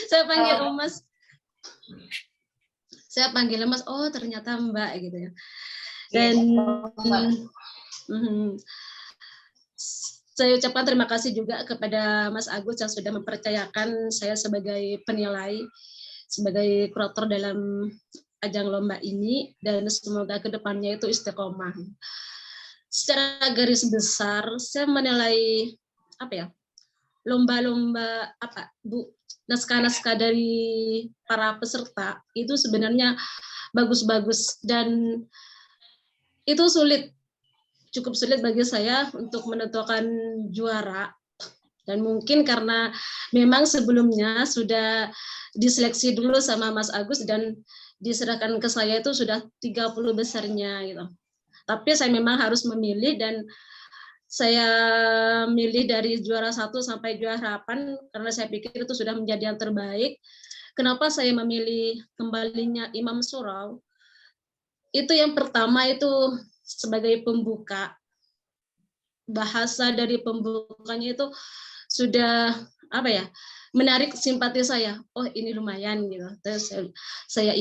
Saya panggil Mas. Saya panggil Mas, oh ternyata Mbak gitu ya. Dan saya ucapkan terima kasih juga kepada Mas Agus yang sudah mempercayakan saya sebagai penilai, sebagai kurator dalam ajang lomba ini, dan semoga kedepannya itu istiqomah. Secara garis besar, saya menilai apa ya, lomba-lomba apa Bu, naskah-naskah dari para peserta itu sebenarnya bagus-bagus, dan itu cukup sulit bagi saya untuk menentukan juara. Dan mungkin karena memang sebelumnya sudah diseleksi dulu sama Mas Agus dan diserahkan ke saya itu sudah 30 besarnya gitu. Tapi saya memang harus memilih, dan saya milih dari juara 1 sampai juara 8 karena saya pikir itu sudah menjadi yang terbaik. Kenapa saya memilih Kembalinya Imam Surau? Itu yang pertama itu sebagai pembuka. Bahasa dari pembukanya itu sudah apa ya, menarik simpati saya. Oh ini lumayan gitu. Terus saya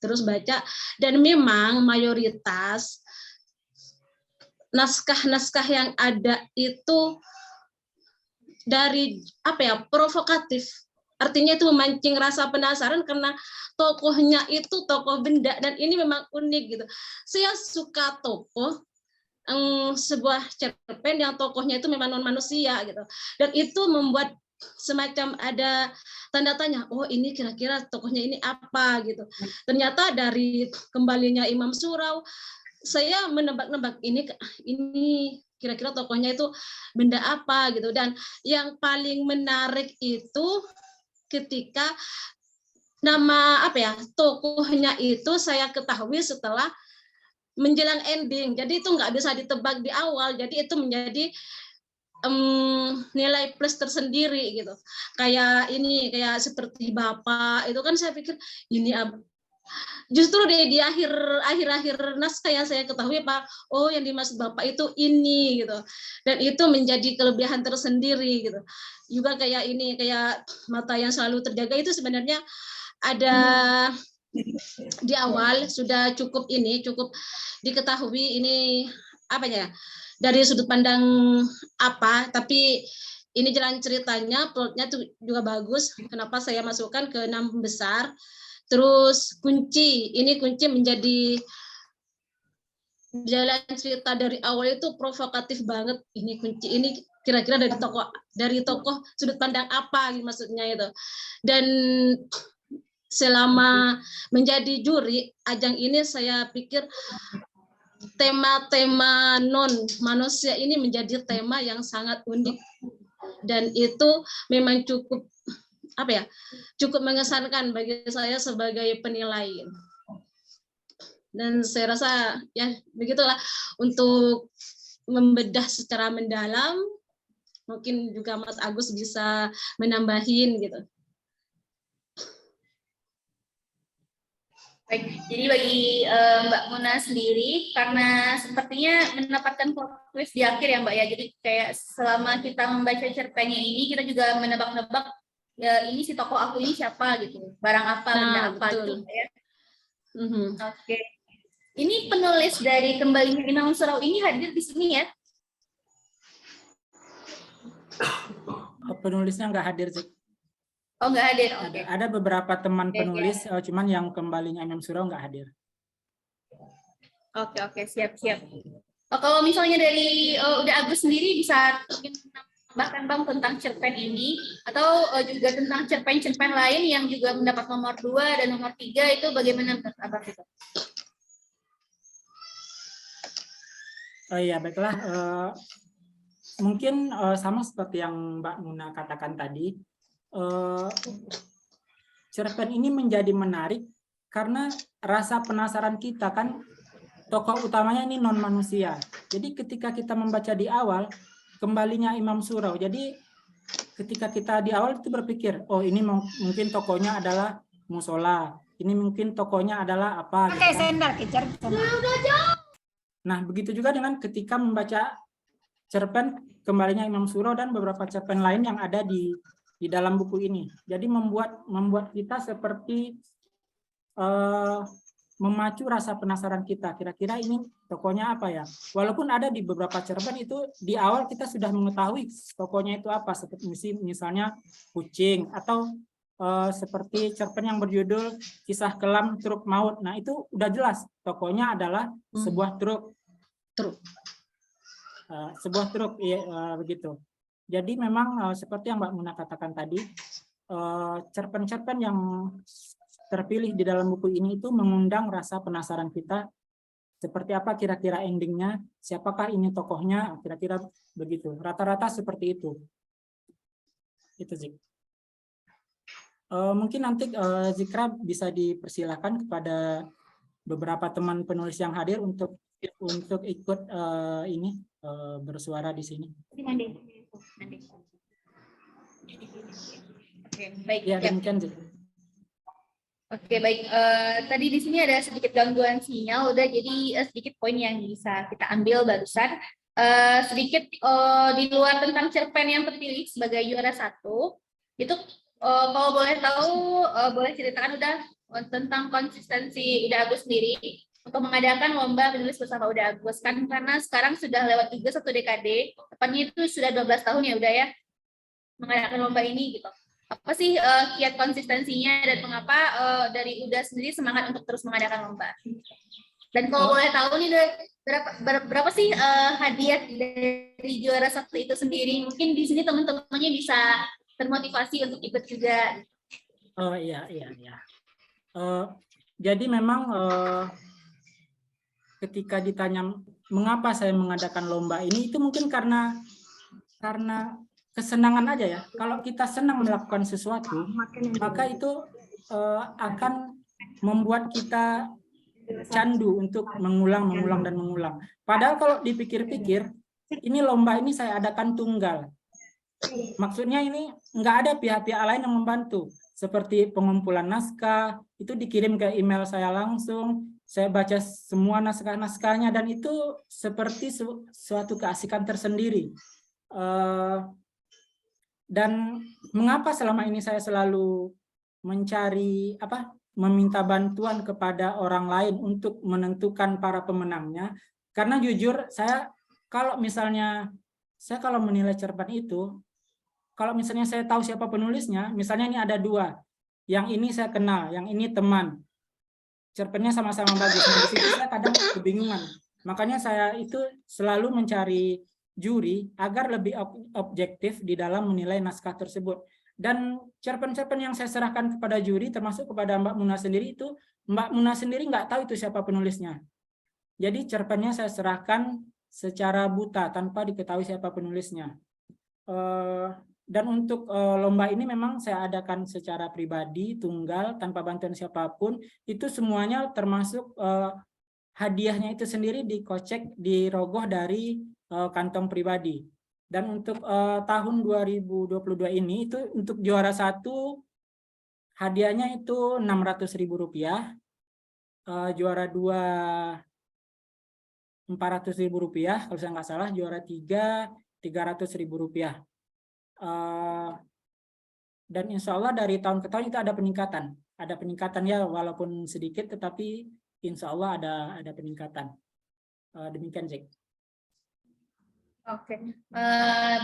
terus baca, dan memang mayoritas naskah-naskah yang ada itu dari apa ya, provokatif. Artinya itu memancing rasa penasaran karena tokohnya itu tokoh benda, dan ini memang unik gitu. Saya suka tokoh sebuah cerpen yang tokohnya itu memang non manusia gitu, dan itu membuat semacam ada tanda tanya, oh ini kira-kira tokohnya ini apa gitu. Ternyata dari Kembalinya Imam Surau saya menebak-nebak ini kira-kira tokohnya itu benda apa gitu. Dan yang paling menarik itu ketika nama apa ya, tokohnya itu saya ketahui setelah menjelang ending, jadi itu nggak bisa ditebak di awal, jadi itu menjadi nilai plus tersendiri gitu. Kayak seperti Bapak itu kan saya pikir ini justru di akhir naskah yang saya ketahui Pak, oh yang dimaksud Bapak itu ini gitu, dan itu menjadi kelebihan tersendiri gitu. Juga kayak Mata Yang Selalu Terjaga itu sebenarnya ada di awal sudah cukup diketahui ini apa ya, dari sudut pandang apa, tapi ini jalan ceritanya, plotnya juga bagus. Kenapa saya masukkan ke 6 besar. Terus kunci menjadi jalan cerita dari awal itu provokatif banget. Ini kunci ini kira-kira dari tokoh sudut pandang apa maksudnya itu. Dan selama menjadi juri ajang ini saya pikir tema-tema non manusia ini menjadi tema yang sangat unik, dan itu memang cukup mengesankan bagi saya sebagai penilai. Dan saya rasa ya begitulah untuk membedah secara mendalam. Mungkin juga Mas Agus bisa menambahin gitu. Baik, jadi bagi Mbak Muna sendiri, karena sepertinya mendapatkan plot twist di akhir ya Mbak ya, jadi kayak selama kita membaca cerpennya ini, kita juga menebak-nebak ya ini si tokoh aku ini siapa gitu, barang apa, benda apa gitu ya. Oke. Ini penulis dari Kembalinya Imam Surau ini hadir di sini ya? Penulisnya nggak hadir sih. Oh nggak hadir, oke. Ada beberapa teman penulis, cuman yang Kembalinya Imam Surau nggak hadir. Oke, siap. Kalau misalnya dari udah Agus sendiri bisa bahkan Bang tentang cerpen ini, atau juga tentang cerpen-cerpen lain yang juga mendapat nomor 2 dan nomor 3 itu bagaimana menurut Abang itu? Oh iya, baiklah. Mungkin sama seperti yang Mbak Muna katakan tadi, cerpen ini menjadi menarik karena rasa penasaran kita kan, tokoh utamanya ini non manusia. Jadi ketika kita membaca di awal Kembalinya Imam Surau, jadi ketika kita di awal itu berpikir, oh ini mungkin tokohnya adalah musola, ini mungkin tokohnya adalah apa gitu kan. Nah begitu juga dengan ketika membaca cerpen Kembalinya Imam Surau dan beberapa cerpen lain yang ada di di dalam buku ini. Jadi membuat kita seperti memacu rasa penasaran kita. Kira-kira ini tokohnya apa ya? Walaupun ada di beberapa cerpen itu di awal kita sudah mengetahui tokohnya itu apa. Seperti misalnya kucing atau seperti cerpen yang berjudul Kisah Kelam Truk Maut. Nah itu udah jelas tokohnya adalah sebuah truk. Sebuah truk, ya, begitu. Jadi memang seperti yang Mbak Muna katakan tadi, cerpen-cerpen yang terpilih di dalam buku ini itu mengundang rasa penasaran kita, seperti apa kira-kira endingnya, siapakah ini tokohnya, kira-kira begitu. Rata-rata seperti itu. Itu Zik. Mungkin nanti Zikra bisa dipersilakan kepada beberapa teman penulis yang hadir untuk ikut bersuara di sini. Oke, baik. Ya, demikian Zik. Oke, baik. Tadi di sini ada sedikit gangguan sinyal, udah jadi sedikit poin yang bisa kita ambil barusan. Sedikit di luar tentang cerpen yang terpilih sebagai juara 1, itu kalau boleh tahu, boleh ceritakan udah tentang konsistensi Uda Agus sendiri untuk mengadakan lomba menulis bersama Uda Agus, kan karena sekarang sudah lewat juga 1 dekade, tepatnya itu sudah 12 tahun ya udah ya mengadakan lomba ini gitu. Apa sih kiat konsistensinya dan mengapa dari Uda sendiri semangat untuk terus mengadakan lomba? Dan kalau boleh tahu nih berapa sih hadiah dari juara 1 itu sendiri? Mungkin di sini teman-temannya bisa termotivasi untuk ikut juga. Oh iya. Jadi memang ketika ditanya mengapa saya mengadakan lomba ini, itu mungkin karena kesenangan aja ya. Kalau kita senang melakukan sesuatu, maka itu akan membuat kita candu untuk mengulang. Padahal kalau dipikir-pikir, ini lomba ini saya adakan tunggal. Maksudnya ini nggak ada pihak-pihak lain yang membantu. Seperti pengumpulan naskah, itu dikirim ke email saya langsung, saya baca semua naskah-naskahnya, dan itu seperti suatu keasikan tersendiri. Dan mengapa selama ini saya selalu meminta bantuan kepada orang lain untuk menentukan para pemenangnya, karena jujur saya kalau menilai cerpen itu, kalau misalnya saya tahu siapa penulisnya, misalnya ini ada 2, yang ini saya kenal, yang ini teman, cerpennya sama-sama bagus, nah di situ saya kadang kebingungan. Makanya saya itu selalu mencari juri agar lebih objektif di dalam menilai naskah tersebut. Dan cerpen-cerpen yang saya serahkan kepada juri, termasuk kepada Mbak Muna sendiri, itu Mbak Muna sendiri nggak tahu itu siapa penulisnya. Jadi cerpennya saya serahkan secara buta tanpa diketahui siapa penulisnya. Dan untuk lomba ini memang saya adakan secara pribadi, tunggal, tanpa bantuan siapapun. Itu semuanya termasuk hadiahnya itu sendiri dikocek, dirogoh dari kantong pribadi. Dan untuk tahun 2022 ini itu untuk juara 1 hadiahnya itu Rp600.000, juara 2 Rp400.000 kalau saya nggak salah, juara 3 Rp300.000. Dan insya Allah dari tahun ke tahun itu ada peningkatan ya, walaupun sedikit, tetapi insya Allah ada peningkatan. Demikian Jack. Oke,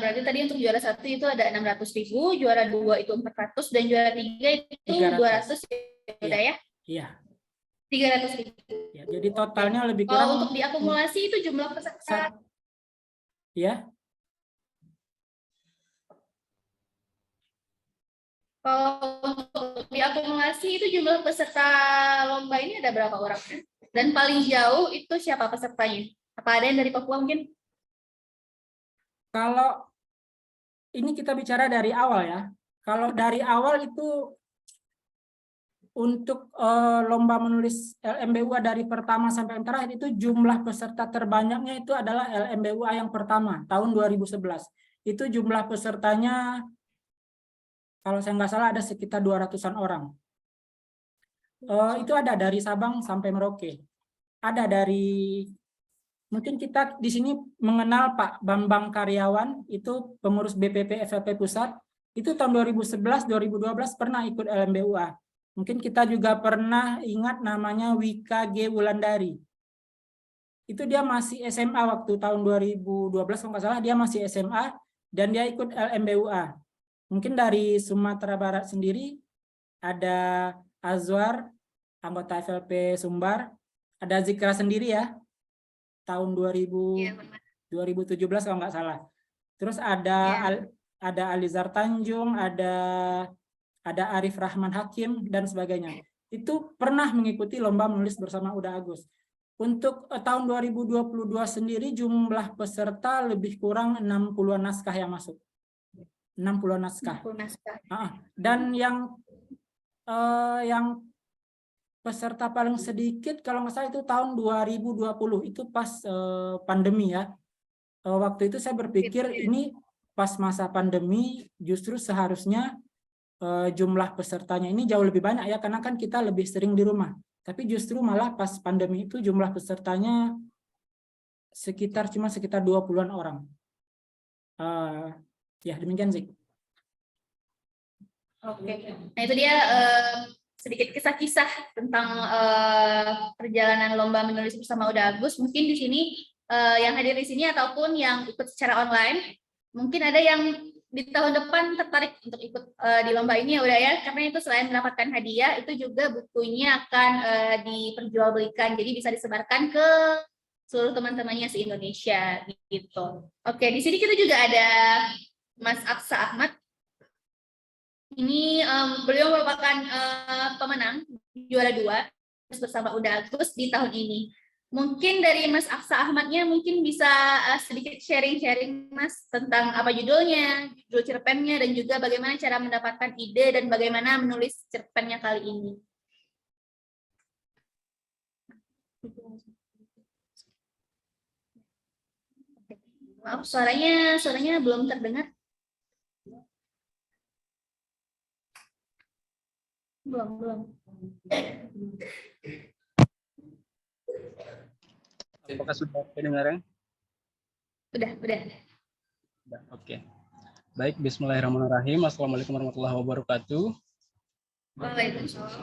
berarti tadi untuk juara 1 itu ada 600.000, juara 2 itu 400, dan juara 3 itu 200 ya, ya? Iya. 300.000. Ya, jadi totalnya lebih kurang. Kalau untuk diakumulasi itu jumlah peserta. Ya. Kalau untuk diakumulasi itu jumlah peserta lomba ini ada berapa orang? Dan paling jauh itu siapa pesertanya? Apa ada yang dari Papua mungkin? Kalau ini kita bicara dari awal ya. Kalau dari awal itu untuk lomba menulis LMBUA dari pertama sampai yang terakhir itu jumlah peserta terbanyaknya itu adalah LMBUA yang pertama tahun 2011. Itu jumlah pesertanya kalau saya nggak salah ada sekitar 200-an orang. Itu ada dari Sabang sampai Merauke. Ada dari, mungkin kita di sini mengenal Pak Bambang Karyawan, itu pengurus BPP FLP Pusat. itu tahun 2011, 2012 pernah ikut LMBUA. Mungkin kita juga pernah ingat namanya Wika G. Wulandari. Itu dia masih SMA waktu tahun 2012 kalau nggak salah, dia masih SMA dan dia ikut LMBUA. Mungkin dari Sumatera Barat sendiri ada Azwar, anggota FLP Sumbar, ada Zikra sendiri ya, tahun 2017 kalau nggak salah. Terus ada Alizar Tanjung, ada Arif Rahman Hakim dan sebagainya. Itu pernah mengikuti lomba menulis bersama Uda Agus. Untuk tahun 2022 sendiri jumlah peserta lebih kurang 60-an naskah yang masuk. 60-an naskah. Dan yang peserta paling sedikit kalau nggak salah itu tahun 2020, itu pas pandemi ya. Waktu itu saya berpikir ini pas masa pandemi justru seharusnya jumlah pesertanya ini jauh lebih banyak ya, karena kan kita lebih sering di rumah. Tapi justru malah pas pandemi itu jumlah pesertanya sekitar 20-an orang. Ya demikian sih. Oke, nah itu dia sedikit kisah-kisah tentang perjalanan lomba menulis bersama Uda Agus. Mungkin di sini yang hadir di sini ataupun yang ikut secara online, mungkin ada yang di tahun depan tertarik untuk ikut di lomba ini ya Uda ya, karena itu selain mendapatkan hadiah, itu juga bukunya akan diperjualbelikan, jadi bisa disebarkan ke seluruh teman-temannya se-Indonesia gitu. Oke, di sini kita juga ada Mas Aksa Ahmad. Ini beliau merupakan pemenang juara 2 bersama Uda Agus di tahun ini. Mungkin dari Mas Aksa Ahmadnya mungkin bisa sedikit sharing-sharing Mas tentang apa judulnya, judul cerpennya, dan juga bagaimana cara mendapatkan ide dan bagaimana menulis cerpennya kali ini. Maaf, suaranya belum terdengar. Belum. Apakah sudah kedengaran? Udah. Oke. Baik, bismillahirrahmanirrahim. Assalamualaikum warahmatullahi wabarakatuh. Waalaikumsalam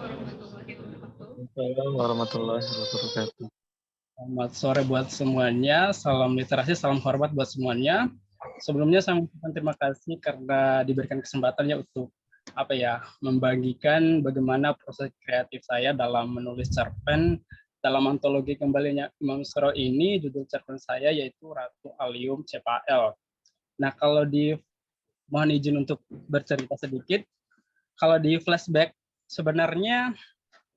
warahmatullahi wabarakatuh. Selamat sore buat semuanya. Salam literasi, salam hormat buat semuanya. Sebelumnya saya mengucapkan terima kasih karena diberikan kesempatan ya untuk membagikan bagaimana proses kreatif saya dalam menulis cerpen dalam antologi kembalinya Imam Surau ini. Judul cerpen saya yaitu Ratu Aliyum CPL. Nah, kalau mohon izin untuk bercerita sedikit. Kalau di flashback, sebenarnya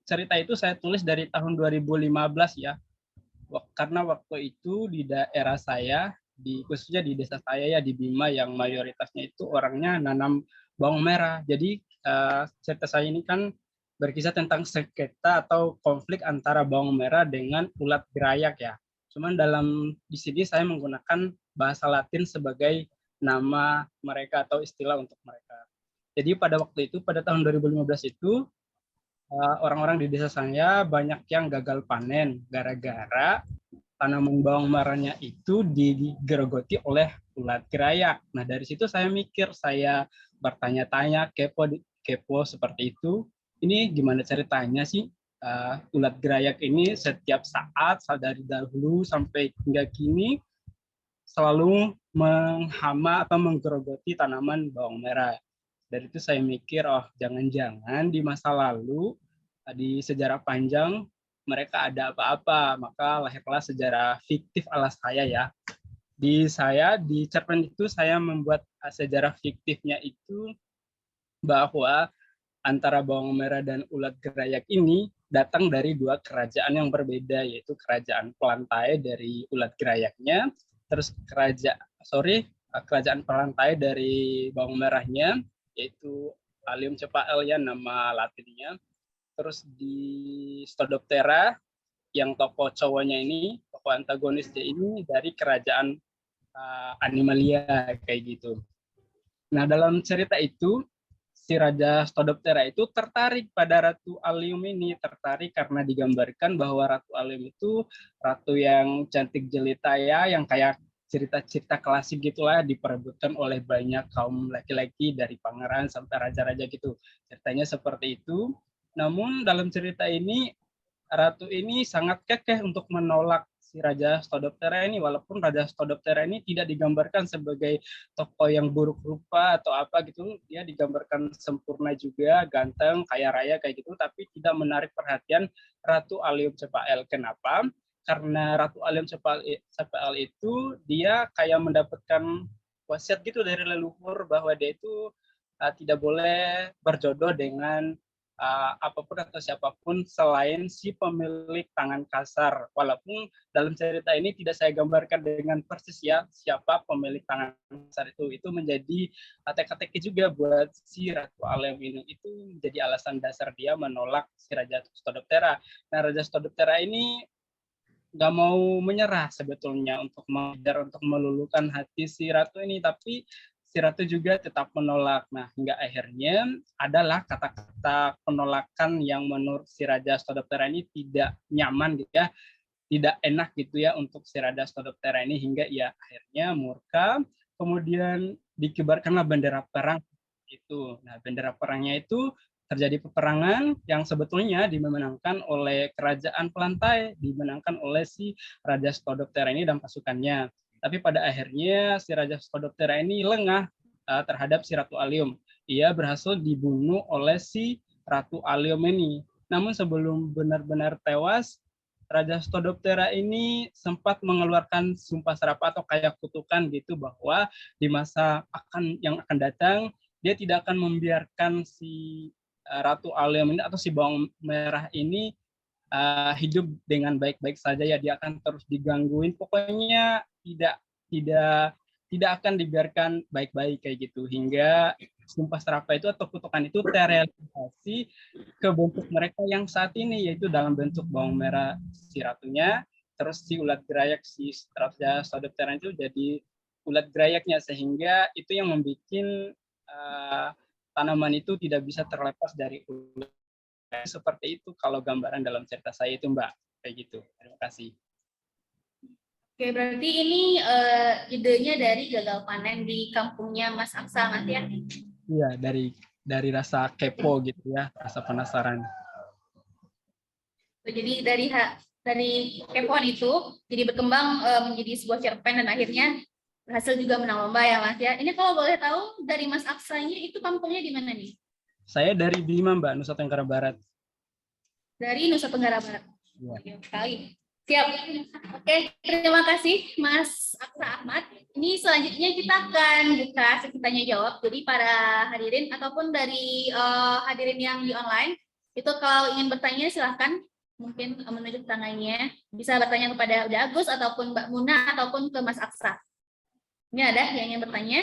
cerita itu saya tulis dari tahun 2015 ya. Karena waktu itu di daerah saya, khususnya di desa saya ya, di Bima, yang mayoritasnya itu orangnya nanam bawang merah. Jadi cerita saya ini kan berkisah tentang sengketa atau konflik antara bawang merah dengan ulat gerayak ya. Cuman di sini saya menggunakan bahasa Latin sebagai nama mereka atau istilah untuk mereka. Jadi pada waktu itu, pada tahun 2015 itu, orang-orang di desa saya banyak yang gagal panen gara-gara tanaman bawang merahnya itu digerogoti oleh ulat gerayak. Nah, dari situ saya mikir, saya bertanya-tanya, kepo seperti itu. Ini gimana ceritanya sih ulat gerayak ini setiap saat dari dahulu sampai hingga kini selalu menghama atau menggerogoti tanaman bawang merah. Dari itu saya mikir, jangan-jangan di masa lalu di sejarah panjang mereka ada apa-apa, maka lahirlah sejarah fiktif ala saya ya. Di cerpen itu saya membuat sejarah fiktifnya itu bahwa antara bawang merah dan ulat gerayak ini datang dari dua kerajaan yang berbeda, yaitu kerajaan Pelantai dari ulat gerayaknya, terus kerajaan Pelantai dari bawang merahnya, yaitu Allium CPL ya nama latinnya. Terus di Stodoptera yang tokoh cowoknya ini, tokoh antagonisnya ini dari kerajaan Animalia kayak gitu. Nah, dalam cerita itu si Raja Stodoptera itu tertarik pada Ratu Allium ini, tertarik karena digambarkan bahwa Ratu Allium itu ratu yang cantik jelita ya, yang kayak cerita-cerita klasik gitulah diperebutkan oleh banyak kaum laki-laki dari pangeran sampai raja-raja gitu. Ceritanya seperti itu. Namun dalam cerita ini ratu ini sangat kekeh untuk menolak si Raja Stodoptera ini, walaupun Raja Stodoptera ini tidak digambarkan sebagai tokoh yang buruk rupa atau apa gitu, dia digambarkan sempurna juga, ganteng, kaya raya kayak gitu, tapi tidak menarik perhatian Ratu Allium Cepael. Kenapa? Karena Ratu Allium Cepael itu dia kayak mendapatkan wasiat gitu dari leluhur bahwa dia itu tidak boleh berjodoh dengan apapun atau siapapun selain si pemilik tangan kasar. Walaupun dalam cerita ini tidak saya gambarkan dengan persis ya siapa pemilik tangan kasar itu menjadi teka-teki juga buat si Ratu Allium ini. Itu menjadi alasan dasar dia menolak si Raja Stodoptera. Nah, Raja Stodoptera ini nggak mau menyerah sebetulnya untuk mengejar, untuk meluluhkan hati si ratu ini, tapi si ratu juga tetap menolak. Nah, hingga akhirnya adalah kata-kata penolakan yang menurut si Raja Stodoptera ini tidak nyaman gitu ya, tidak enak gitu ya untuk si Raja Stodoptera ini, hingga ia akhirnya murka, kemudian dikibarkanlah bendera perang itu. Nah, bendera perangnya itu terjadi peperangan yang sebetulnya dimenangkan oleh kerajaan Pelantai, dimenangkan oleh si Raja Stodoptera ini dan pasukannya. Tapi pada akhirnya si Raja Stodoptera ini lengah terhadap si Ratu Allium. Ia berhasil dibunuh oleh si Ratu Allium ini. Namun sebelum benar-benar tewas, Raja Stodoptera ini sempat mengeluarkan sumpah serapah atau kayak kutukan gitu bahwa di masa yang akan datang dia tidak akan membiarkan si Ratu Allium ini atau si bawang merah ini hidup dengan baik-baik saja ya, dia akan terus digangguin, pokoknya tidak akan dibiarkan baik-baik kayak gitu, hingga sumpah serapah itu atau kutukan itu terrealisasi ke bentuk mereka yang saat ini, yaitu dalam bentuk bawang merah si ratunya, terus si ulat gerayak si Raja Stodoptera itu jadi ulat gerayaknya, sehingga itu yang membuat tanaman itu tidak bisa terlepas dari ulat. Seperti itu kalau gambaran dalam cerita saya itu, Mbak. Kayak gitu. Terima kasih. Oke, berarti ini idenya dari gagal panen di kampungnya Mas Aksa, Mas ya? Iya, dari rasa kepo gitu ya, rasa penasaran. Jadi dari kepoan itu jadi berkembang menjadi sebuah cerpen dan akhirnya berhasil juga menang lomba ya, Mas ya. Ini kalau boleh tahu dari Mas Aksanya itu kampungnya di mana nih? Saya dari Bima, Mbak, Nusa Tenggara Barat. Dari Nusa Tenggara Barat. Ya. Sekali. Siap. Oke, terima kasih Mas Aksa Ahmad. Ini selanjutnya kita akan buka sesi tanya jawab. Jadi para hadirin ataupun dari hadirin yang di online, itu kalau ingin bertanya silahkan mungkin menunjuk tangannya. Bisa bertanya kepada Uda Agus ataupun Mbak Muna ataupun ke Mas Aksa. Ini ada yang ingin bertanya?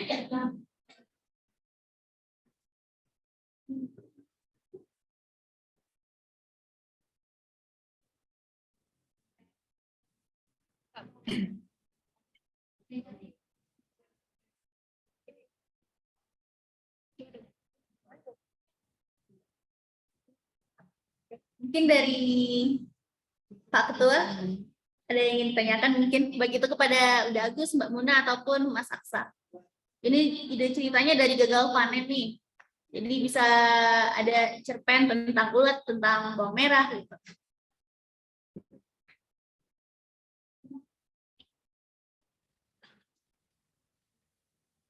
Mungkin dari Pak Ketua ada yang ingin ditanyakan, mungkin baik itu kepada Uda Agus, Mbak Muna ataupun Mas Aksa. Ini ide ceritanya dari gagal panen nih. Jadi bisa ada cerpen tentang ulat, tentang bawang merah gitu.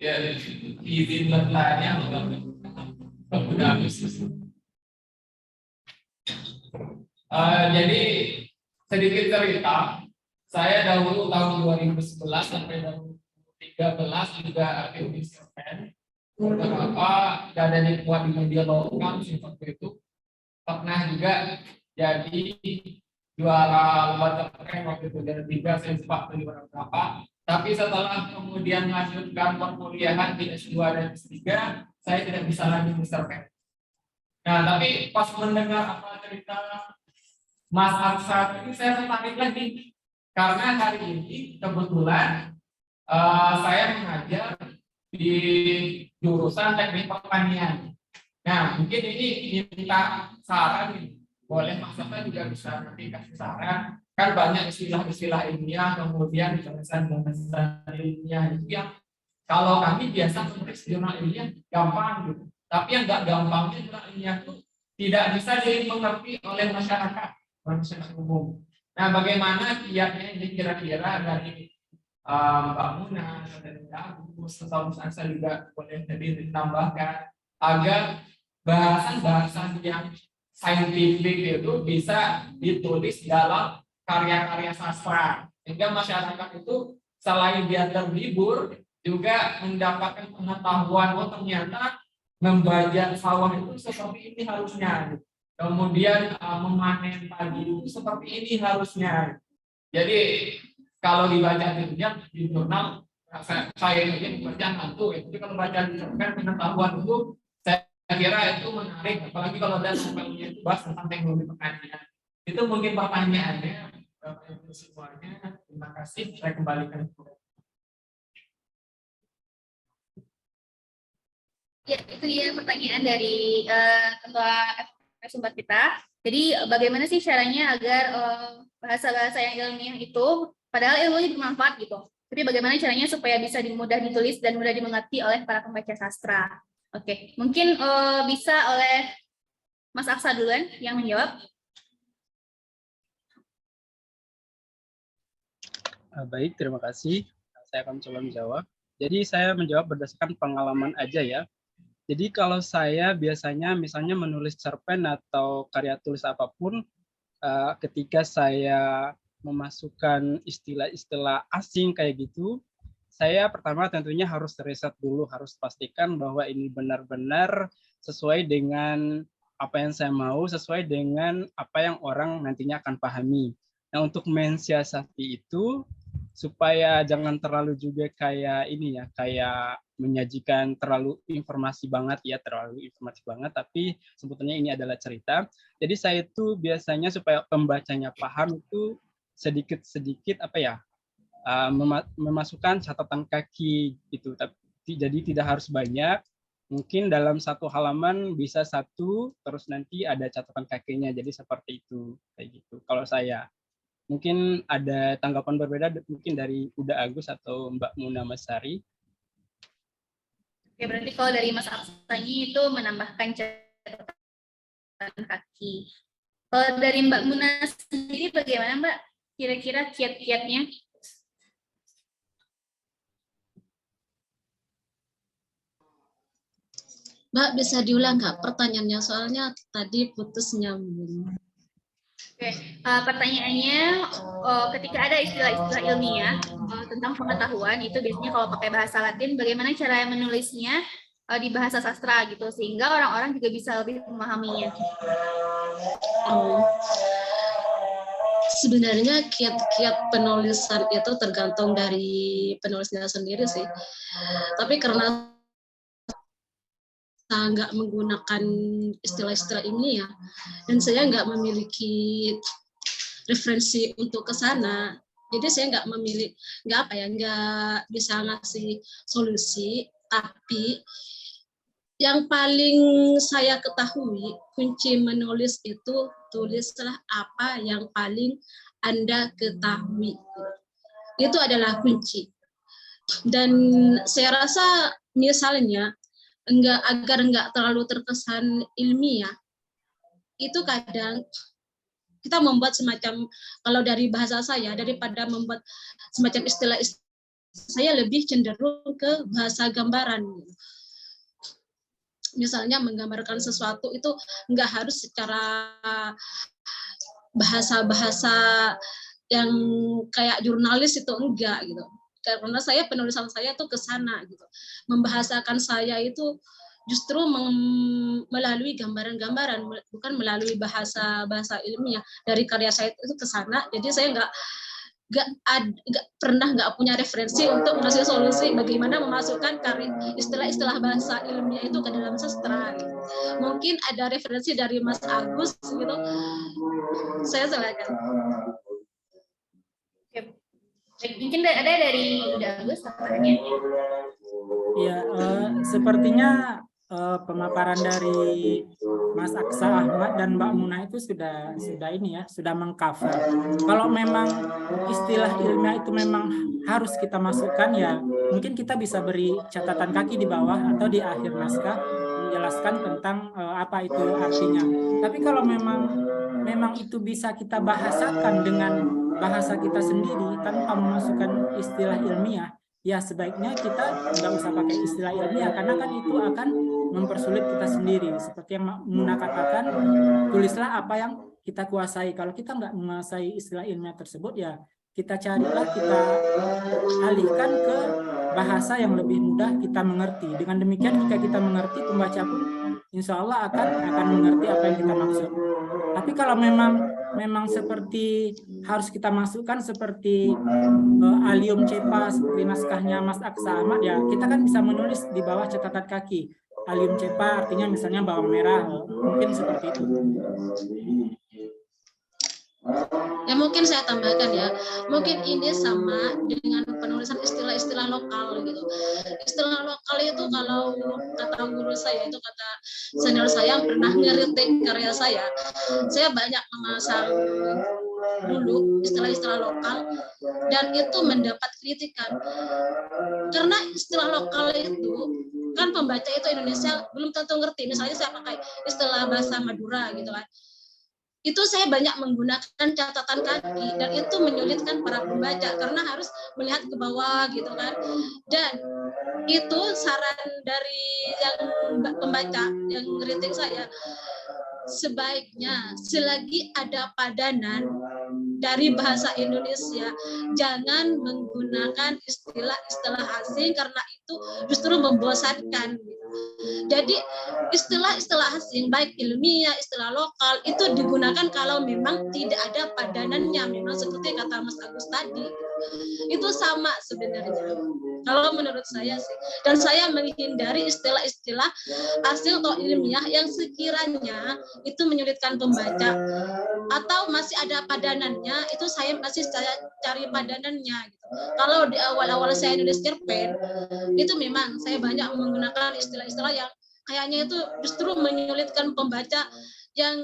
Ya, izin bertanya Uda Agus. Jadi sedikit cerita, saya dahulu tahun 2011 sampai 2013 juga aktif cerpen. Beberapa ada di kuat di media lokal seperti itu. Pernah juga jadi juara lomba cerpen waktu itu dari 3 saya sempat di beberapa. Tapi setelah kemudian melanjutkan perkuliahan di S2 dan S3, saya tidak bisa lagi cerpen. Nah, tapi pas mendengar apa cerita Mas Aksa ini saya tertarik lagi karena hari ini kebetulan saya mengajar di jurusan teknik pertanian. Nah, mungkin ini minta saran nih. Boleh Mas Aksa juga bisa nanti kasih saran kan banyak istilah-istilah ilmiah, kemudian bahasan-bahasan ilmiah itu yang kalau kami biasa menulis jurnal ilmiah gampang gitu. Tapi yang nggak gampangnya jurnal ilmiah itu tidak bisa dimengerti oleh masyarakat umum. Nah, bagaimana kiatnya ini kira-kira dari Mbak Muna dan Mbak Agus atau Mas Aksa juga boleh jadi ditambahkan agar bahasan-bahasan yang saintifik itu bisa ditulis dalam karya-karya sastra sehingga masyarakat itu selain dia terhibur juga mendapatkan pengetahuan, oh ternyata membajak sawah itu seperti ini harusnya, kemudian memanen padi itu seperti ini harusnya. Jadi kalau dibaca di jurnal, saya ini baca nanti, jadi kalau baca di cerpen pengetahuan itu saya kira itu menarik, apalagi kalau ada sampelnya itu bahas tentang teknologi pertanian. Itu mungkin pertanyaannya, Bapak Ibu semuanya. Terima kasih. Saya kembalikan. Ya, itu dia pertanyaan dari ketua sumber kita. Jadi bagaimana sih caranya agar bahasa-bahasa yang ilmiah itu, padahal ilmunya bermanfaat gitu, tapi bagaimana caranya supaya bisa mudah ditulis dan mudah dimengerti oleh para pembaca sastra. Oke, mungkin bisa oleh Mas Aksa duluan yang menjawab. Baik, terima kasih. Saya akan coba menjawab. Jadi saya menjawab berdasarkan pengalaman aja ya. Jadi kalau saya biasanya misalnya menulis cerpen atau karya tulis apapun, ketika saya memasukkan istilah-istilah asing kayak gitu, saya pertama tentunya harus riset dulu, harus pastikan bahwa ini benar-benar sesuai dengan apa yang saya mau, sesuai dengan apa yang orang nantinya akan pahami. Nah, untuk mensiasati itu, supaya jangan terlalu juga kayak ini ya, kayak menyajikan terlalu informasi banget, tapi sebetulnya ini adalah cerita. Jadi saya itu biasanya supaya pembacanya paham itu sedikit-sedikit memasukkan catatan kaki gitu. Jadi tidak harus banyak. Mungkin dalam satu halaman bisa satu, terus nanti ada catatan kakinya. Jadi seperti itu, kayak gitu. Kalau saya, mungkin ada tanggapan berbeda mungkin dari Uda Agus atau Mbak Muna Masari. Oke, berarti kalau dari Mas Aksani itu menambahkan catatan kaki. Kalau dari Mbak Muna sendiri bagaimana Mbak? Kira-kira kiat-kiatnya? Mbak, bisa diulang nggak pertanyaannya? Soalnya tadi putus nyambung. Oke, pertanyaannya ketika ada istilah-istilah ilmiah tentang pengetahuan itu biasanya kalau pakai bahasa Latin, bagaimana cara menulisnya di bahasa sastra gitu sehingga orang-orang juga bisa lebih memahaminya. Sebenarnya kiat-kiat penulisan itu tergantung dari penulisnya sendiri sih. Tapi karena saya nggak menggunakan istilah-istilah ini ya, dan saya nggak memiliki referensi untuk ke sana, jadi saya nggak bisa ngasih solusi. Tapi yang paling saya ketahui, kunci menulis itu tulislah apa yang paling Anda ketahui. Itu adalah kunci. Dan saya rasa misalnya agar nggak terlalu terkesan ilmiah, itu kadang kita membuat semacam, kalau dari bahasa saya, daripada membuat semacam istilah, saya lebih cenderung ke bahasa gambaran. Misalnya menggambarkan sesuatu itu nggak harus secara bahasa-bahasa yang kayak jurnalis, itu enggak gitu. Karena saya penulisan saya tuh ke sana gitu. Membahasakan saya itu justru melalui gambaran-gambaran, bukan melalui bahasa ilmiah. Dari karya saya itu ke sana. Jadi saya nggak punya referensi untuk ngasih solusi bagaimana memasukkan istilah-istilah bahasa ilmiah itu ke dalam sastra. Gitu. Mungkin ada referensi dari Mas Agus gitu. Saya silakan. Mungkin ada dari Uda Agus pertanyaannya. Ya, sepertinya pemaparan dari Mas Aksa Ahmad dan Mbak Muna itu sudah ini ya, sudah mengcover. Kalau memang istilah ilmiah itu memang harus kita masukkan, ya mungkin kita bisa beri catatan kaki di bawah atau di akhir naskah menjelaskan tentang apa itu artinya. Tapi kalau memang itu bisa kita bahasakan dengan bahasa kita sendiri tanpa memasukkan istilah ilmiah, ya sebaiknya kita nggak usah pakai istilah ilmiah, karena kan itu akan mempersulit kita sendiri. Seperti yang Muna katakan, tulislah apa yang kita kuasai. Kalau kita nggak menguasai istilah ilmiah tersebut, ya kita carilah, kita alihkan ke bahasa yang lebih mudah kita mengerti. Dengan demikian, jika kita mengerti, pembaca pun insya Allah akan mengerti apa yang kita maksud. Tapi kalau memang seperti harus kita masukkan seperti Allium Cepa, seperti naskahnya Mas Aksa Ahmad, ya kita kan bisa menulis di bawah catatan kaki. Allium Cepa artinya misalnya bawang merah, mungkin seperti itu. Ya mungkin saya tambahkan ya, mungkin ini sama dengan penulisan istilah-istilah lokal gitu. Istilah lokal itu kalau kata guru saya, itu kata senior saya yang pernah ngeritik karya saya banyak memasang dulu istilah-istilah lokal dan itu mendapat kritikan. Karena istilah lokal itu kan pembaca itu Indonesia belum tentu ngerti. Misalnya saya pakai istilah bahasa Madura gitu kan. Itu saya banyak menggunakan catatan kaki dan itu menyulitkan para pembaca karena harus melihat ke bawah gitu kan. Dan itu saran dari yang pembaca yang kritik saya, sebaiknya selagi ada padanan dari bahasa Indonesia jangan menggunakan istilah-istilah asing karena itu justru membosankan. Jadi istilah-istilah asing baik ilmiah, istilah lokal itu digunakan kalau memang tidak ada padanannya, memang seperti kata Mas Agus tadi. Itu sama sebenarnya kalau menurut saya sih. Dan saya menghindari istilah-istilah asing atau ilmiah yang sekiranya itu menyulitkan pembaca atau masih ada padanannya, itu saya cari padanannya gitu. Kalau di awal-awal saya nulis cerpen itu memang saya banyak menggunakan istilah-istilah yang kayaknya itu justru menyulitkan pembaca yang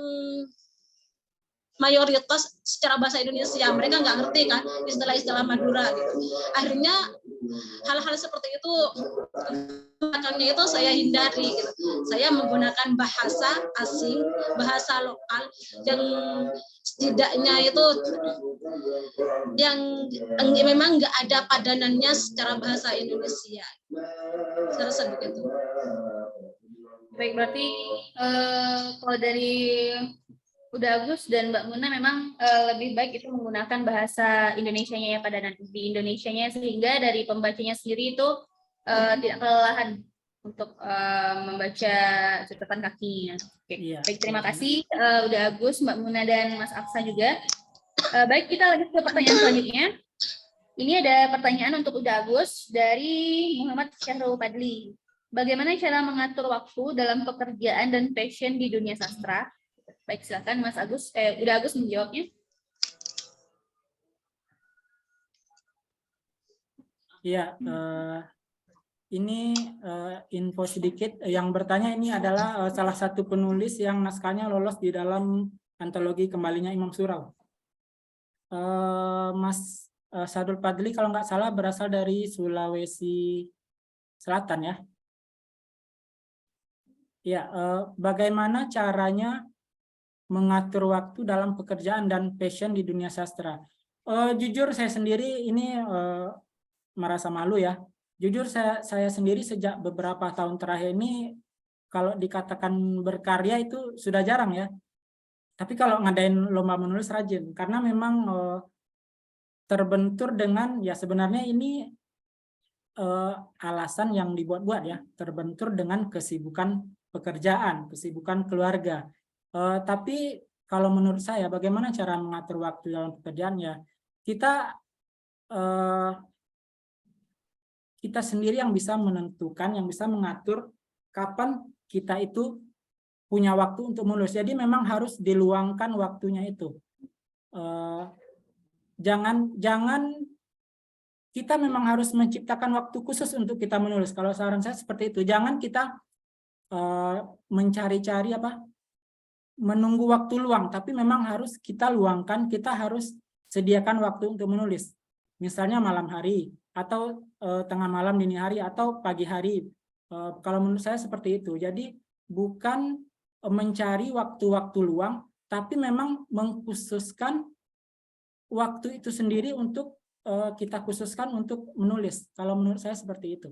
mayoritas secara bahasa Indonesia, mereka nggak ngerti kan istilah-istilah Madura gitu. Akhirnya hal-hal seperti itu belakangnya itu saya hindari gitu. Saya menggunakan bahasa asing, bahasa lokal yang setidaknya itu yang memang nggak ada padanannya secara bahasa Indonesia. Saya rasa begitu. Baik, berarti kalau dari Uda Agus dan Mbak Muna memang lebih baik itu menggunakan bahasa Indonesianya ya, padanan di Indonesianya, sehingga dari pembacanya sendiri itu tidak kelelahan untuk membaca catatan kakinya. Oke. Iya. Baik, terima kasih Uda Agus, Mbak Muna dan Mas Aksa juga. Baik, kita lanjut ke pertanyaan selanjutnya. Ini ada pertanyaan untuk Uda Agus dari Muhammad Syahrul Padli. Bagaimana cara mengatur waktu dalam pekerjaan dan passion di dunia sastra? Baik, silakan Mas Agus, Uda Agus menjawabnya. Iya, ini info sedikit. Yang bertanya ini adalah salah satu penulis yang naskahnya lolos di dalam antologi Kembalinya Imam Surau. Mas Sadul Padli kalau nggak salah berasal dari Sulawesi Selatan ya. Ya, bagaimana caranya mengatur waktu dalam pekerjaan dan passion di dunia sastra? Jujur saya sendiri ini merasa malu ya. Jujur saya sendiri sejak beberapa tahun terakhir ini kalau dikatakan berkarya itu sudah jarang ya. Tapi kalau ngadain lomba menulis rajin, karena memang terbentur dengan, ya sebenarnya ini alasan yang dibuat-buat ya, terbentur dengan kesibukan pekerjaan, kesibukan keluarga. Tapi kalau menurut saya bagaimana cara mengatur waktu dalam pekerjaan ya, kita sendiri yang bisa menentukan, yang bisa mengatur kapan kita itu punya waktu untuk menulis. Jadi memang harus diluangkan waktunya itu. Jangan kita memang harus menciptakan waktu khusus untuk kita menulis. Kalau saran saya seperti itu. Jangan kita mencari-cari menunggu waktu luang, tapi memang harus kita luangkan, kita harus sediakan waktu untuk menulis. Misalnya malam hari, atau tengah malam, dini hari, atau pagi hari. Kalau menurut saya seperti itu. Jadi bukan mencari waktu-waktu luang, tapi memang mengkhususkan waktu itu sendiri untuk kita khususkan untuk menulis. Kalau menurut saya seperti itu.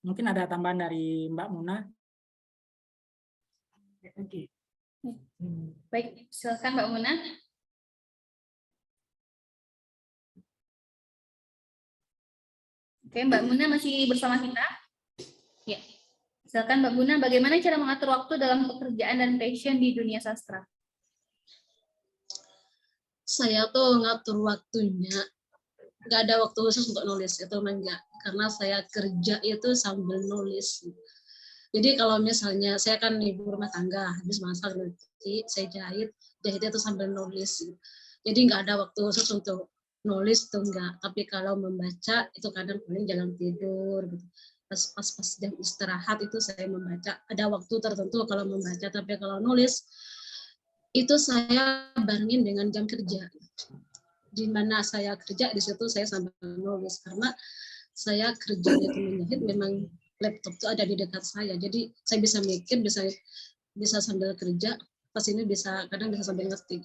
Mungkin ada tambahan dari Mbak Muna. Baik, silakan Mbak Muna. Oke, Mbak Muna masih bersama kita? Ya. Silakan Mbak Muna, bagaimana cara mengatur waktu dalam pekerjaan dan passion di dunia sastra? Saya tuh ngatur waktunya, nggak ada waktu khusus untuk nulis, itu enggak. Karena saya kerja itu sambil nulis. Jadi kalau misalnya saya kan ibu rumah tangga, habis masak nanti saya jahitnya itu sambil nulis. Jadi nggak ada waktu khusus untuk nulis tuh enggak. Tapi kalau membaca itu kadang paling jalan tidur, gitu. Pas jam istirahat itu saya membaca. Ada waktu tertentu kalau membaca, tapi kalau nulis itu saya barengin dengan jam kerja. Di mana saya kerja, di situ saya sambil nulis. Karena saya kerjanya itu menjahit, memang laptop itu ada di dekat saya. Jadi saya bisa mikir, bisa sambil kerja, pas ini kadang bisa sambil ngetik.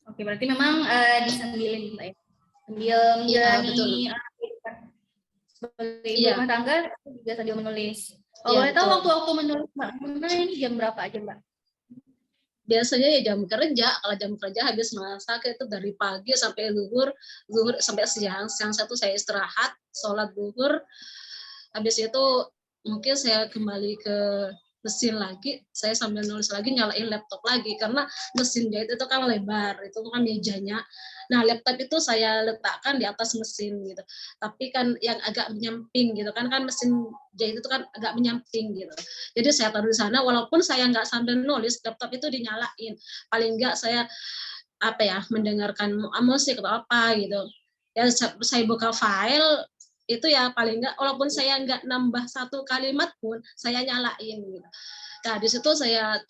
Oke, berarti memang disambilin, Mbak ya. Sambil Iya, menjalani betul. sebagai ibu Iya. rumah tangga juga sambil menulis. Iya, Boleh tahu betul. waktu-waktu menulis Mbak Muna ini jam berapa aja, Mbak? Biasanya ya jam kerja. Kalau jam kerja habis masak itu dari pagi sampai zuhur sampai siang. Siang satu saya istirahat, sholat zuhur. Habis itu mungkin saya kembali ke mesin lagi, saya sambil nulis lagi, nyalain laptop lagi, karena mesin jahit itu kan lebar, itu kan mejanya. Nah, laptop itu saya letakkan di atas mesin gitu. Tapi kan yang agak menyamping gitu kan mesin jahit itu kan agak menyamping gitu. Jadi saya taruh di sana, walaupun saya nggak sambil nulis, laptop itu dinyalain. Paling nggak saya mendengarkan musik atau apa gitu. Ya saya buka file itu ya paling nggak, walaupun saya nggak nambah satu kalimat pun saya nyalain gitu. Nah di situ saya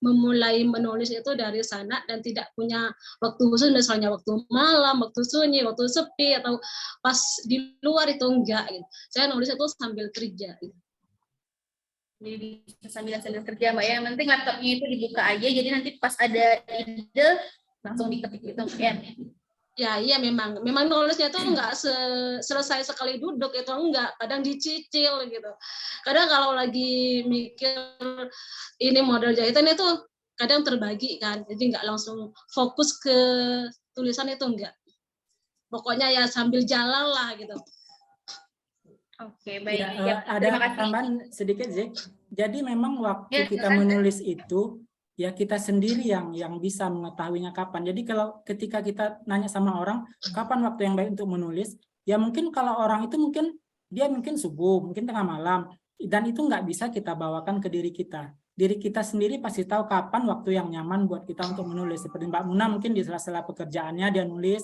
memulai menulis itu dari sana dan tidak punya waktu khusus, misalnya waktu malam, waktu sunyi, waktu sepi, atau pas di luar itu enggak gitu. Saya nulis itu sambil kerja gitu. Jadi sambil kerja, Mbak ya. Yang penting laptopnya itu dibuka aja, jadi nanti pas ada ide langsung diketik gitu ya. Ya iya, memang nulisnya tuh enggak selesai sekali duduk, itu enggak, kadang dicicil gitu. Kadang kalau lagi mikir ini model jahitan itu kadang terbagi kan, jadi enggak langsung fokus ke tulisan itu, enggak. Pokoknya ya sambil jalan lah gitu. Oke, baik. Ya, ada tambahan sedikit, Zek. Jadi memang waktu kita menulis itu ya kita sendiri yang bisa mengetahuinya kapan. Jadi kalau ketika kita nanya sama orang kapan waktu yang baik untuk menulis, ya mungkin kalau orang itu mungkin subuh, mungkin tengah malam, dan itu nggak bisa kita bawakan ke diri kita. Diri kita sendiri pasti tahu kapan waktu yang nyaman buat kita untuk menulis. Seperti Mbak Muna mungkin di sela-sela pekerjaannya dia nulis,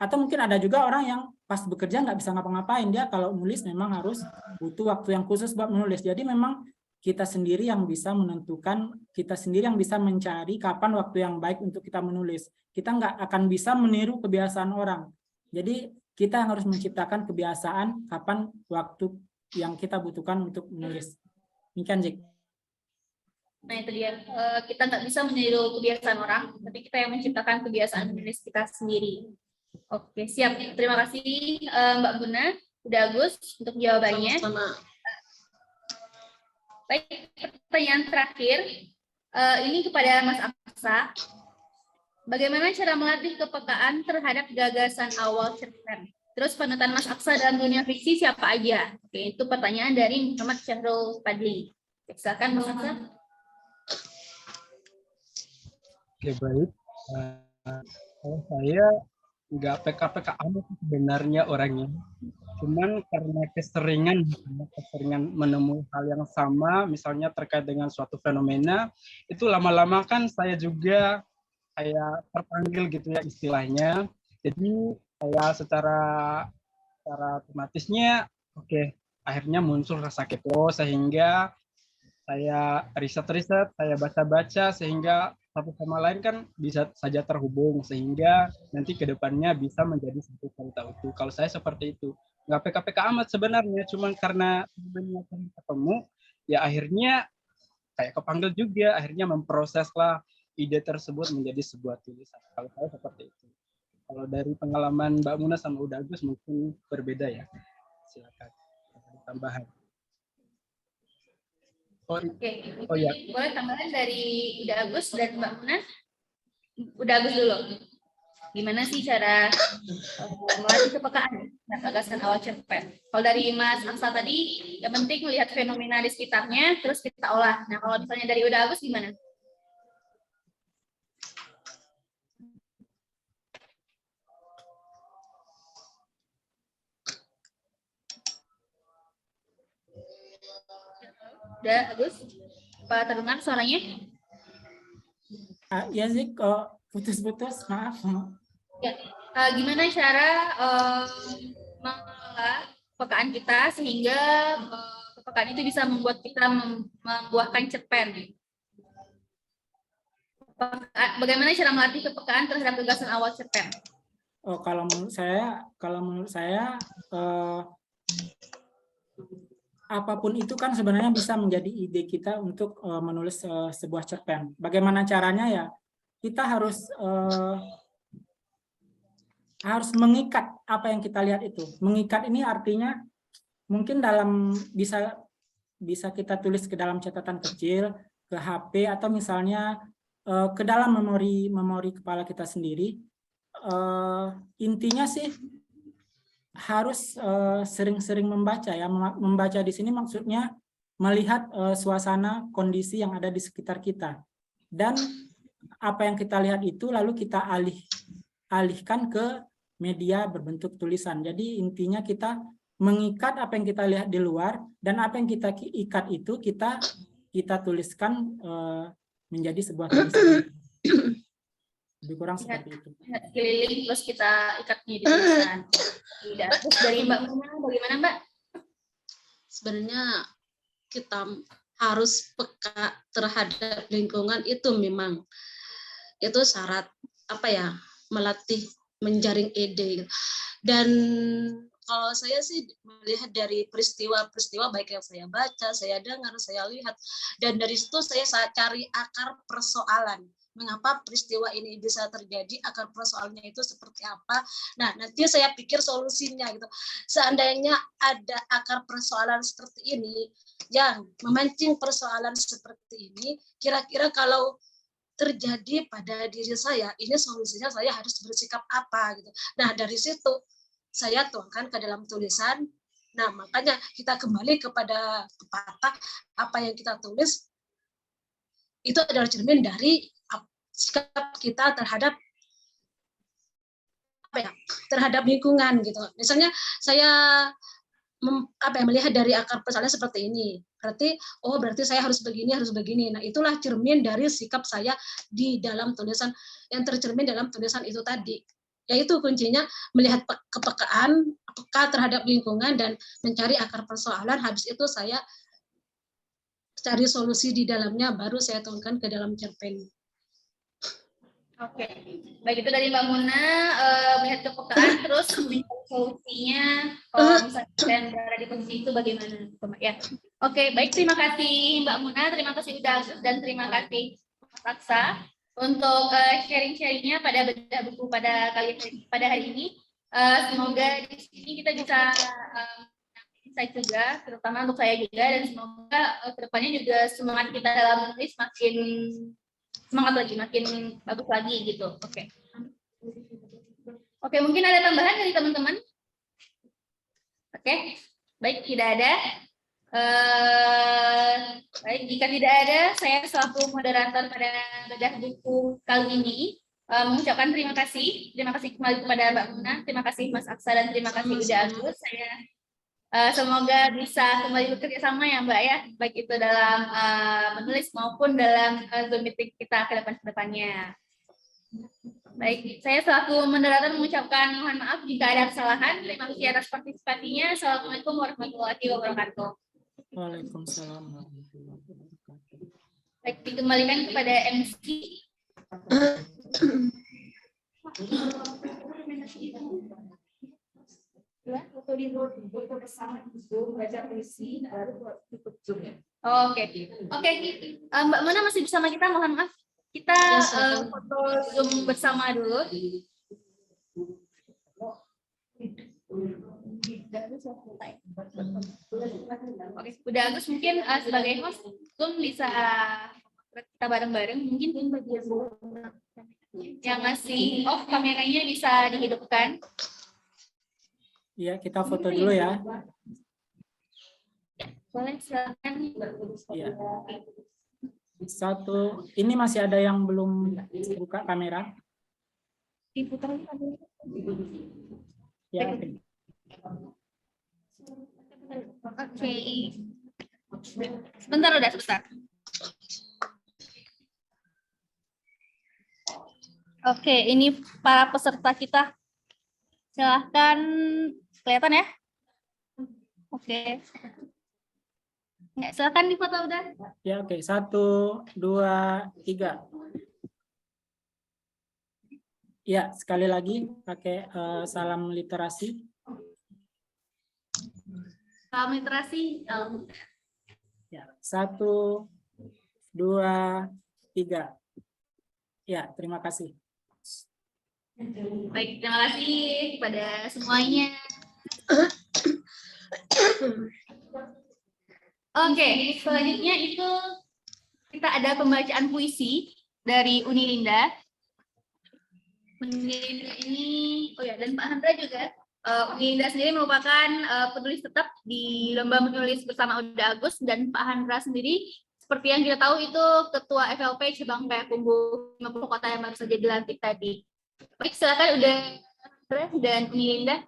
atau mungkin ada juga orang yang pas bekerja nggak bisa ngapa-ngapain, dia kalau nulis memang harus butuh waktu yang khusus buat menulis. Jadi memang kita sendiri yang bisa menentukan, kita sendiri yang bisa mencari kapan waktu yang baik untuk kita menulis. Kita nggak akan bisa meniru kebiasaan orang. Jadi kita yang harus menciptakan kebiasaan kapan waktu yang kita butuhkan untuk menulis. Demikian, Jik. Nah itu dia, kita nggak bisa meniru kebiasaan orang, tapi kita yang menciptakan kebiasaan menulis kita sendiri. Oke, siap. Terima kasih Mbak Muna, udah Agus untuk jawabannya. Sama-sama. Baik, pertanyaan terakhir ini kepada Mas Aksa. Bagaimana cara melatih kepekaan terhadap gagasan awal cerpen? Terus panutan Mas Aksa dalam dunia fiksi siapa aja? Oke, itu pertanyaan dari Muhammad Syahrul Fadli. Silakan Mas Aksa. Oke, baik. Kalau saya nggak PK-PK amat sebenarnya orangnya. Cuman karena keseringan menemui hal yang sama, misalnya terkait dengan suatu fenomena, itu lama-lama kan saya juga kayak terpanggil gitu ya istilahnya. Jadi saya secara secara otomatisnya oke, akhirnya muncul rasa kepo sehingga saya riset-riset, saya baca-baca sehingga satu sama lain kan bisa saja terhubung sehingga nanti ke depannya bisa menjadi satu cerita utuh. Kalau saya seperti itu, nggak PK-PK amat sebenarnya, cuma karena sebenarnya ketemu, ya akhirnya kayak kepanggil juga, akhirnya memproseslah ide tersebut menjadi sebuah tulisan. Kalau saya seperti itu. Kalau dari pengalaman Mbak Muna sama Uda Agus mungkin berbeda ya. Silakan. Tambahan. Oke, Oh ya, boleh tambahan dari Uda Agus dan Mbak Muna? Uda Agus dulu. Gimana sih cara melatih kepekaan gagasan awal cerpen? Kalau dari Mas Aksa tadi, yang penting melihat fenomena di sekitarnya, terus kita olah. Nah, kalau misalnya dari Uda Agus gimana? Udah, Agus? Apa terdengar suaranya? Ya sih, kok putus-putus, maaf. Ya. Gimana cara mengelola kepekaan kita sehingga kepekaan itu bisa membuat kita membuahkan cerpen? Bagaimana cara melatih kepekaan terhadap gagasan awal cerpen? Oh, kalau menurut saya apapun itu kan sebenarnya bisa menjadi ide kita untuk menulis sebuah cerpen. Bagaimana caranya ya? Kita harus mengikat apa yang kita lihat itu. Mengikat ini artinya mungkin bisa kita tulis ke dalam catatan kecil, ke HP, atau misalnya ke dalam memori kepala kita sendiri. Intinya sih harus sering-sering membaca ya. Membaca di sini maksudnya melihat suasana kondisi yang ada di sekitar kita, dan apa yang kita lihat itu lalu kita alihkan ke media berbentuk tulisan. Jadi intinya kita mengikat apa yang kita lihat di luar, dan apa yang kita ikat itu kita tuliskan menjadi sebuah tulisan. Lebih kurang seperti itu. Keliling terus kita ikat di tulisan. Terus dari Mbak Muna, bagaimana Mbak? Sebenarnya kita harus peka terhadap lingkungan, itu memang itu syarat melatih menjaring ide. Dan kalau saya sih melihat dari peristiwa-peristiwa baik yang saya baca, saya dengar, saya lihat, dan dari situ saya cari akar persoalan. Mengapa peristiwa ini bisa terjadi, akar persoalannya itu seperti apa. Nah, nanti saya pikir solusinya gitu. Seandainya ada akar persoalan seperti ini yang memancing persoalan seperti ini, kira-kira kalau terjadi pada diri saya, ini solusinya saya harus bersikap apa gitu. Nah, dari situ saya tuangkan ke dalam tulisan. Nah, makanya kita kembali kepada pepatah, apa yang kita tulis itu adalah cermin dari sikap kita terhadap lingkungan gitu. Misalnya saya melihat dari akar persoalan seperti ini, berarti saya harus begini. Nah, itulah cermin dari sikap saya di dalam tulisan, yang tercermin dalam tulisan itu tadi. Yaitu kuncinya melihat kepekaan, peka terhadap lingkungan, dan mencari akar persoalan. Habis itu saya cari solusi di dalamnya, baru saya tuangkan ke dalam cerpen. Oke, baik, itu dari Mbak Muna, melihat kepekaan terus mencari solusinya kalau misalnya dan berada di posisi itu bagaimana ya. Oke, baik, terima kasih Mbak Muna, terima kasih Uda Agus, dan terima kasih Mas Aksa untuk sharing-sharingnya pada bedah buku pada hari ini. Semoga di sini kita bisa insight juga, terutama untuk saya juga, dan semoga kedepannya juga semangat kita dalam menulis makin semangat lagi, makin bagus lagi gitu. Oke, mungkin ada tambahan dari teman-teman? Oke, baik, tidak ada. Baik, jika tidak ada, saya selaku moderator pada bedah buku kali ini mengucapkan terima kasih kembali kepada Mbak Muna, terima kasih Mas Aksa, dan terima kasih Uda Agus. Saya semoga bisa kembali bekerja sama ya Mbak ya, baik itu dalam menulis maupun dalam Zoom meeting kita ke depannya. Baik, saya selaku moderator mengucapkan mohon maaf jika ada kesalahan. Terima kasih atas partisipasinya. Assalamualaikum warahmatullahi wabarakatuh. Waalaikumsalam warahmatullahi wabarakatuh. Baik, dikembalikan kepada MC. Oke, oke. Mbak Mona masih bersama kita, mohon maaf. Kita foto Zoom bersama dulu. Oke, udah Agus mungkin sebagai host Zoom bisa kita bareng-bareng. Mungkin yang masih off kameranya bisa dihidupkan. Iya, kita foto dulu ya. Boleh, silakan. Iya. Satu, ini masih ada yang belum buka kamera? Diputar. Ya, oke. Oke. Sebentar udah, sebentar. Oke, ini para peserta kita. Silahkan kelihatan ya? Oke. Ya, silahkan difoto udah. Ya, oke. 1, 2, 3. Ya, sekali lagi pakai salam literasi. Salam literasi. Ya, 1, 2, 3. Ya, terima kasih. Baik, terima kasih kepada semuanya. Oke, selanjutnya itu kita ada pembacaan puisi dari Unilinda. Unilinda ini, oh ya, dan Pak Handra juga. Unilinda sendiri merupakan penulis tetap di lomba menulis bersama Oda Agus, dan Pak Handra sendiri seperti yang kita tahu itu Ketua FLP Cabang Payakumbuh 50 Kota yang baru saja dilantik tadi. Baik, silakan udah dan Unilinda.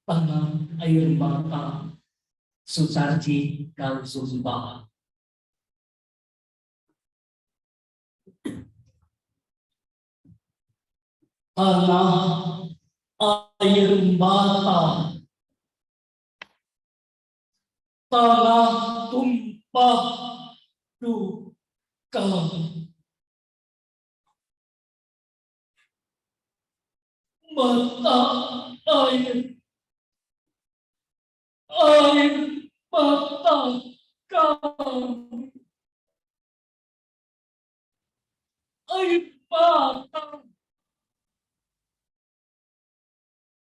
Tanah air mata Sutarji Kalsumba. Tanah air mata, tanah tumpah duka. Mata air mata kami, air mata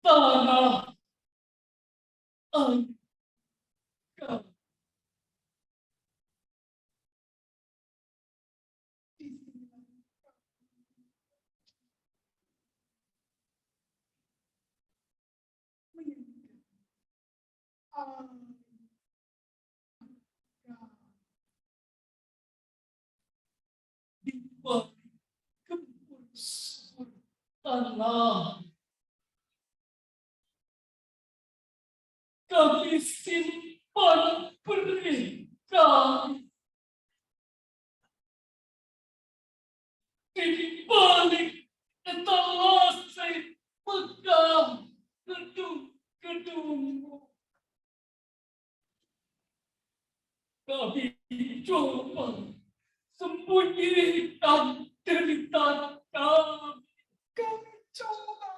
tanah air kami. Di balik gembur tanah kami simpan berikan, di balik etalase megah gedung-gedung. Kami coba sembunyikan derita kami. Kami coba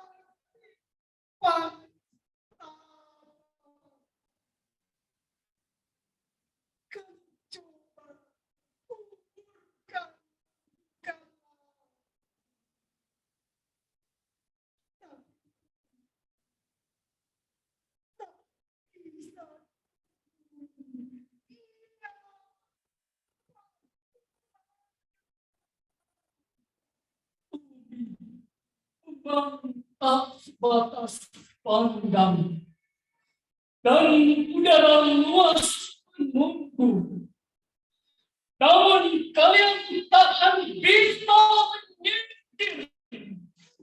tak sebatas pandang dan udara luas menunggu. Namun kalian tak akan bisa menyingkir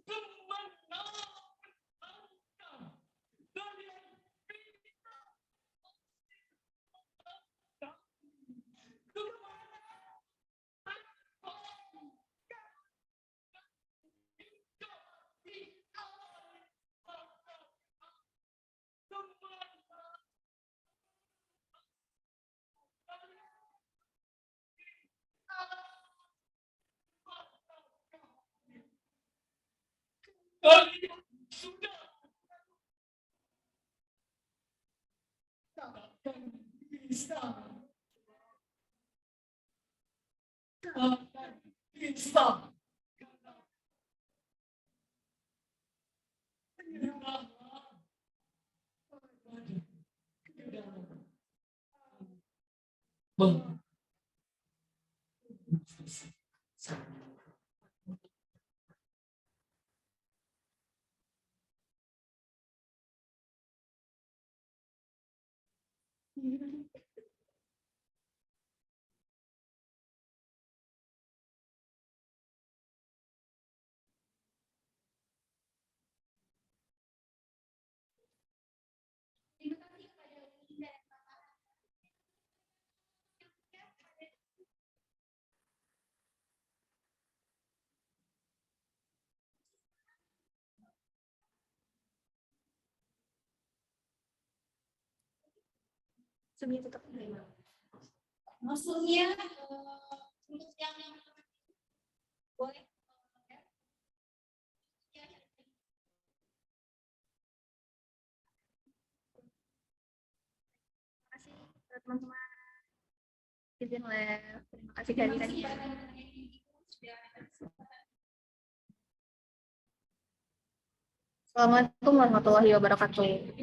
kemenangan dari kalian sudah tak akan bisa Maksudnya untuk yang boleh. Terima kasih teman-teman. Izin live. Terima kasih kehadirannya. Assalamualaikum warahmatullahi wabarakatuh.